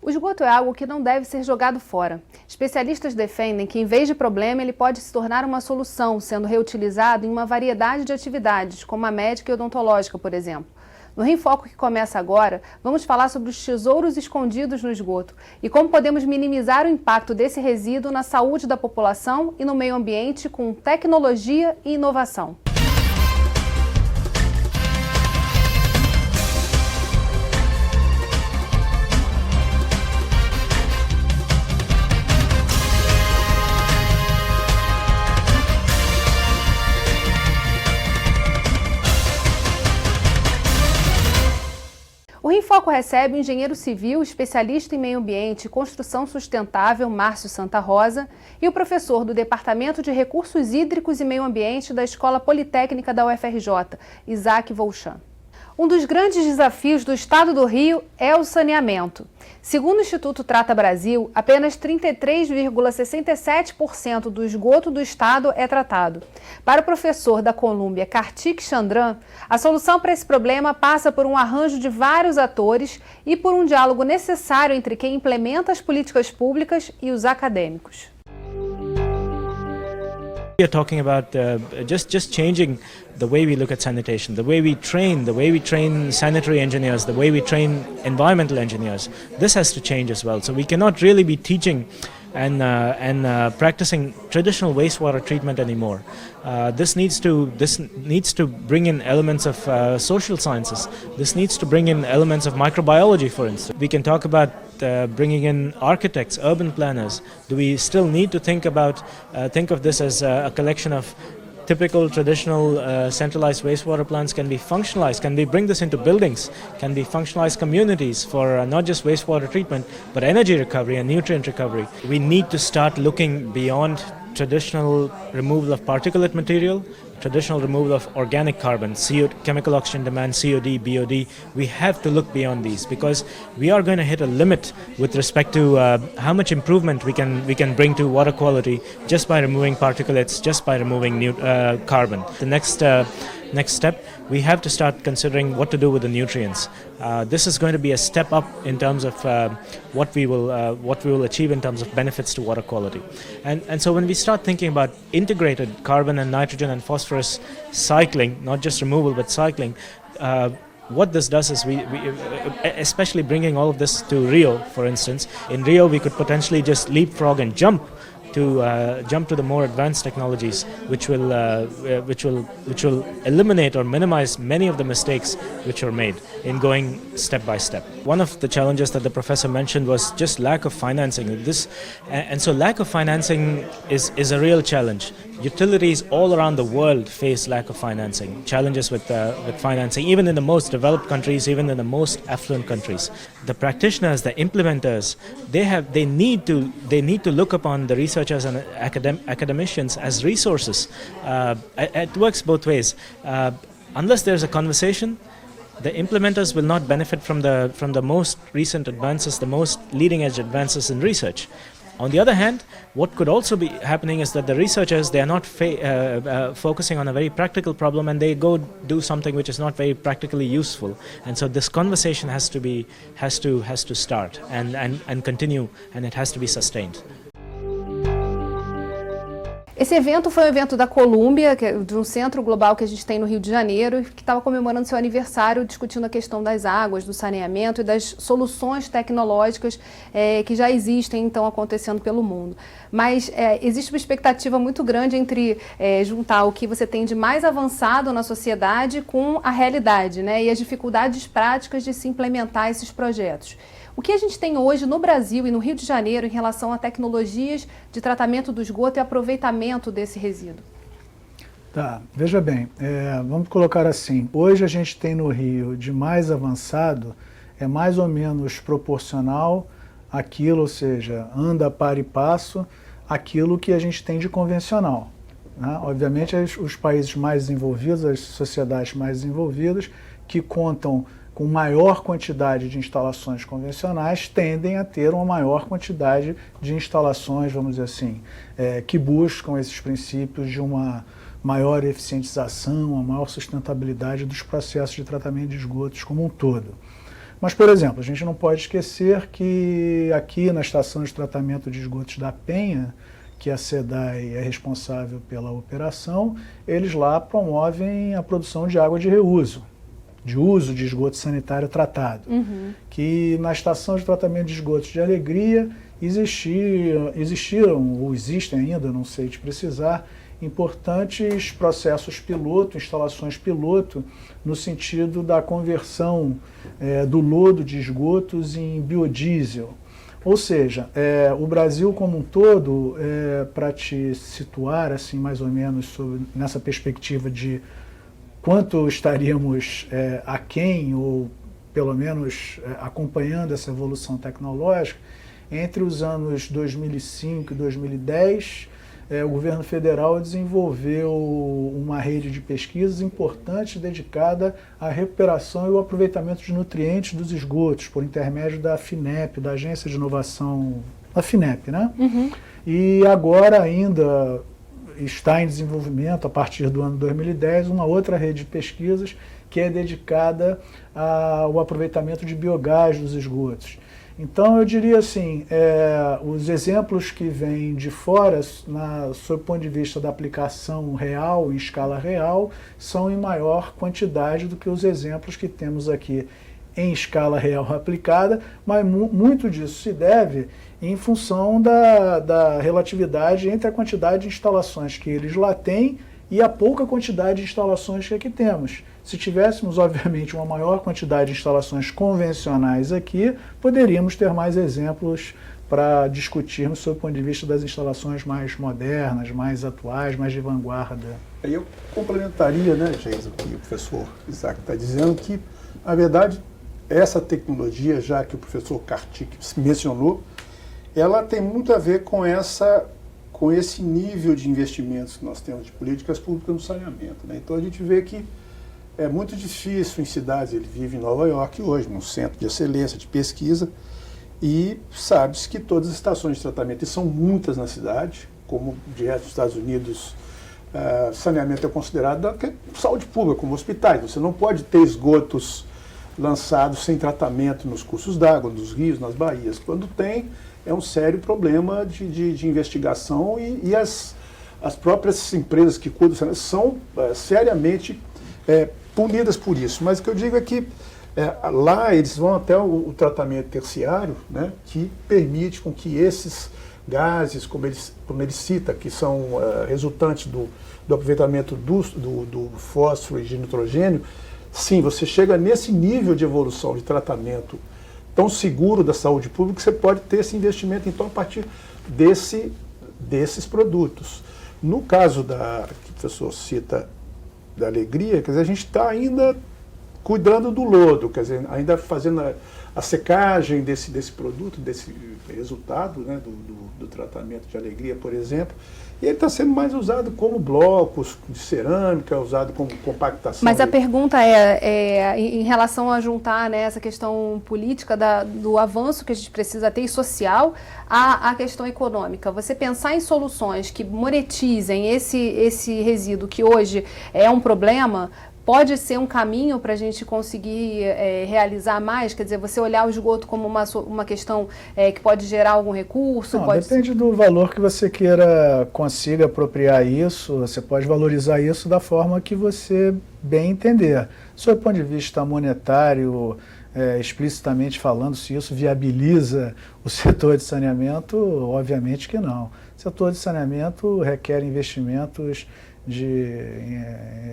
O esgoto é algo que não deve ser jogado fora. Especialistas defendem que, em vez de problema, ele pode se tornar uma solução, sendo reutilizado em uma variedade de atividades, como a médica e odontológica, por exemplo. No Rio em Foco, que começa agora, vamos falar sobre os tesouros escondidos no esgoto e como podemos minimizar o impacto desse resíduo na saúde da população e no meio ambiente com tecnologia e inovação. O Rio em Foco recebe o engenheiro civil, especialista em meio ambiente e construção sustentável, Márcio Santa Rosa, e o professor do Departamento de Recursos Hídricos e Meio Ambiente da Escola Politécnica da UFRJ, Isaac Volchan. Um dos grandes desafios do estado do Rio é o saneamento. Segundo o Instituto Trata Brasil, apenas 33,67% do esgoto do estado é tratado. Para o professor da Colômbia, Kartik Chandran, a solução para esse problema passa por um arranjo de vários atores e por um diálogo necessário entre quem implementa as políticas públicas e os acadêmicos. We are talking about just changing the way we look at sanitation, the way we train sanitary engineers, the way we train environmental engineers. This has to change as well. So we cannot really be teaching and practicing traditional wastewater treatment anymore. This needs to bring in elements of social sciences. This needs to bring in elements of microbiology, for instance. We can talk about bringing in architects, urban planners. Do we still need to think of this as a collection of typical traditional centralized wastewater plants? Can be functionalized? Can we bring this into buildings? Can we functionalize communities for not just wastewater treatment, but energy recovery and nutrient recovery? We need to start looking beyond traditional removal of particulate material, traditional removal of organic carbon, chemical oxygen demand, COD, BOD. We have to look beyond these because we are going to hit a limit with respect to how much improvement we can bring to water quality just by removing particulates, just by removing carbon. The next step, we have to start considering what to do with the nutrients. This is going to be a step up in terms of what we will achieve in terms of benefits to water quality. And so when we start thinking about integrated carbon and nitrogen and phosphorus cycling, not just removal but cycling, what this does is we especially bringing all of this to Rio, for instance. In Rio, we could potentially just leapfrog and jump to the more advanced technologies, which will eliminate or minimize many of the mistakes which are made in going step by step. One of the challenges that the professor mentioned was just lack of financing. So lack of financing is a real challenge. Utilities all around the world face lack of financing, challenges with financing, even in the most developed countries, even in the most affluent countries. The practitioners, the implementers, they need to look upon the researchers and academicians as resources. It works both ways. Unless there's a conversation, the implementers will not benefit from the most recent advances, the most leading edge advances in research. On the other hand, what could also be happening is that the researchers, they are not focusing on a very practical problem and they go do something which is not very practically useful. And so this conversation has to start and continue, and it has to be sustained. Esse evento foi um evento da Colômbia, de um centro global que a gente tem no Rio de Janeiro, que estava comemorando seu aniversário, discutindo a questão das águas, do saneamento e das soluções tecnológicas que já existem, então, acontecendo pelo mundo. Mas existe uma expectativa muito grande entre juntar o que você tem de mais avançado na sociedade com a realidade, né, e as dificuldades práticas de se implementar esses projetos. O que a gente tem hoje no Brasil e no Rio de Janeiro em relação a tecnologias de tratamento do esgoto e aproveitamento desse resíduo? Tá, veja bem, vamos colocar assim, hoje a gente tem no Rio de mais avançado, é mais ou menos proporcional àquilo, ou seja, anda par e passo, aquilo que a gente tem de convencional. Né? Obviamente os países mais desenvolvidos, as sociedades mais desenvolvidas, que contam com maior quantidade de instalações convencionais, tendem a ter uma maior quantidade de instalações, vamos dizer assim, que buscam esses princípios de uma maior eficientização, uma maior sustentabilidade dos processos de tratamento de esgotos como um todo. Mas, por exemplo, a gente não pode esquecer que aqui na estação de tratamento de esgotos da Penha, que a SEDAI é responsável pela operação, eles lá promovem a produção de água de reuso, de uso de esgoto sanitário tratado. Que na estação de tratamento de esgotos de Alegria existiram, ou existem ainda, não sei te precisar, importantes processos piloto, instalações piloto, no sentido da conversão do lodo de esgotos em biodiesel. Ou seja, o Brasil como um todo, para te situar assim mais ou menos nessa perspectiva de quanto estaríamos aquém, ou pelo menos acompanhando essa evolução tecnológica, entre os anos 2005 e 2010, o governo federal desenvolveu uma rede de pesquisas importante dedicada à recuperação e ao aproveitamento de nutrientes dos esgotos, por intermédio da FINEP, da Agência de Inovação, da FINEP, né? E agora ainda está em desenvolvimento, a partir do ano 2010, uma outra rede de pesquisas que é dedicada ao aproveitamento de biogás dos esgotos. Então, eu diria assim, os exemplos que vêm de fora, sob o ponto de vista da aplicação real, em escala real, são em maior quantidade do que os exemplos que temos aqui em escala real aplicada, mas muito disso se deve em função da relatividade entre a quantidade de instalações que eles lá têm e a pouca quantidade de instalações que aqui temos. Se tivéssemos, obviamente, uma maior quantidade de instalações convencionais aqui, poderíamos ter mais exemplos para discutirmos sob o ponto de vista das instalações mais modernas, mais atuais, mais de vanguarda. Eu complementaria, né, Geis, o que o professor Isaac está dizendo, que, na verdade, essa tecnologia, já que o professor Kartik mencionou, ela tem muito a ver com esse nível de investimentos que nós temos de políticas públicas no saneamento, né? Então a gente vê que é muito difícil em cidades, ele vive em Nova York hoje, num centro de excelência, de pesquisa, e sabe-se que todas as estações de tratamento, e são muitas na cidade, como direto dos Estados Unidos, saneamento é considerado saúde pública, como hospitais. Você não pode ter esgotos lançados sem tratamento nos cursos d'água, nos rios, nas baías. Quando tem, é um sério problema de investigação e as próprias empresas que cuidam do saneamento são seriamente punidas por isso. Mas o que eu digo é que lá eles vão até o tratamento terciário, né, que permite com que esses gases, como ele cita, que são resultantes do aproveitamento do fósforo e de nitrogênio, sim, você chega nesse nível de evolução de tratamento tão seguro da saúde pública que você pode ter esse investimento, então, a partir desses produtos. No caso que o professor cita da Alegria, quer dizer, a gente está ainda cuidando do lodo, quer dizer, ainda fazendo a secagem desse produto, desse resultado, né, do tratamento de Alegria, por exemplo, e ele está sendo mais usado como blocos de cerâmica, usado como compactação. Mas a pergunta é em relação a juntar, né, essa questão política do avanço que a gente precisa ter e social à questão econômica. Você pensar em soluções que monetizem esse resíduo que hoje é um problema, pode ser um caminho para a gente conseguir realizar mais? Quer dizer, você olhar o esgoto como uma questão que pode gerar algum recurso? Não, depende do valor que você consiga apropriar isso. Você pode valorizar isso da forma que você bem entender. Sob o ponto de vista monetário, explicitamente falando, se isso viabiliza o setor de saneamento, obviamente que não. O setor de saneamento requer investimentos de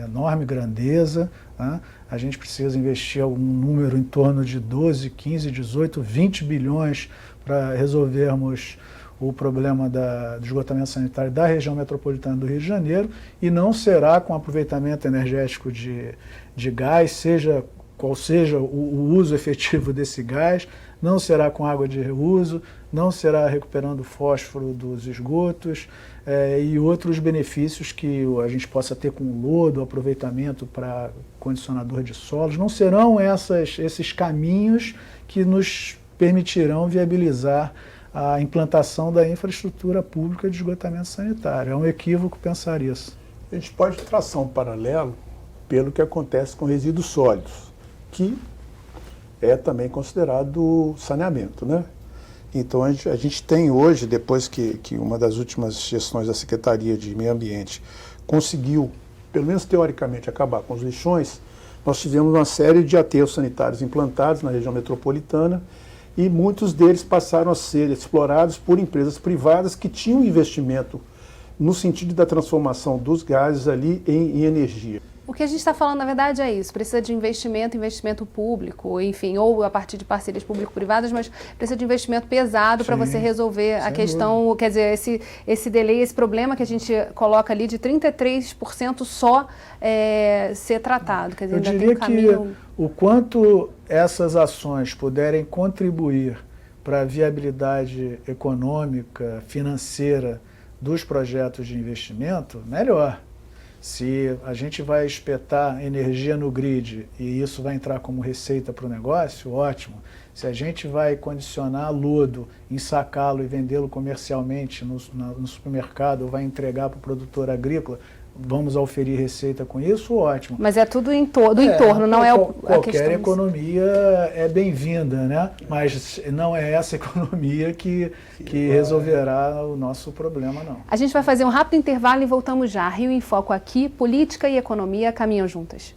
enorme grandeza, né? A gente precisa investir algum número em torno de 12, 15, 18, 20 bilhões para resolvermos o problema do esgotamento sanitário da região metropolitana do Rio de Janeiro, e não será com aproveitamento energético de gás, qual seja o uso efetivo desse gás, não será com água de reuso, não será recuperando fósforo dos esgotos e outros benefícios que a gente possa ter com o lodo, aproveitamento para condicionador de solos. Não serão esses caminhos que nos permitirão viabilizar a implantação da infraestrutura pública de esgotamento sanitário. É um equívoco pensar isso. A gente pode traçar um paralelo pelo que acontece com resíduos sólidos, que é também considerado saneamento, né? Então a gente tem hoje, depois que uma das últimas gestões da Secretaria de Meio Ambiente conseguiu, pelo menos teoricamente, acabar com os lixões, nós tivemos uma série de aterros sanitários implantados na região metropolitana e muitos deles passaram a ser explorados por empresas privadas que tinham investimento no sentido da transformação dos gases ali em energia. O que a gente está falando, na verdade, é isso. Precisa de investimento público, enfim, ou a partir de parcerias público-privadas, mas precisa de investimento pesado para você resolver a questão, dúvida. Quer dizer, esse delay, esse problema que a gente coloca ali de 33% só ser tratado. Quer dizer, eu diria que o quanto essas ações puderem contribuir para a viabilidade econômica, financeira dos projetos de investimento, melhor. Se a gente vai espetar energia no grid e isso vai entrar como receita para o negócio, ótimo. Se a gente vai condicionar lodo, ensacá-lo e vendê-lo comercialmente no supermercado ou vai entregar para o produtor agrícola, vamos auferir receita com isso, ótimo. Mas é tudo do entorno, não é a questão. Qualquer economia é bem-vinda, né? Mas não é essa economia que resolverá o nosso problema, não. A gente vai fazer um rápido intervalo e voltamos já. Rio em Foco aqui, política e economia caminham juntas.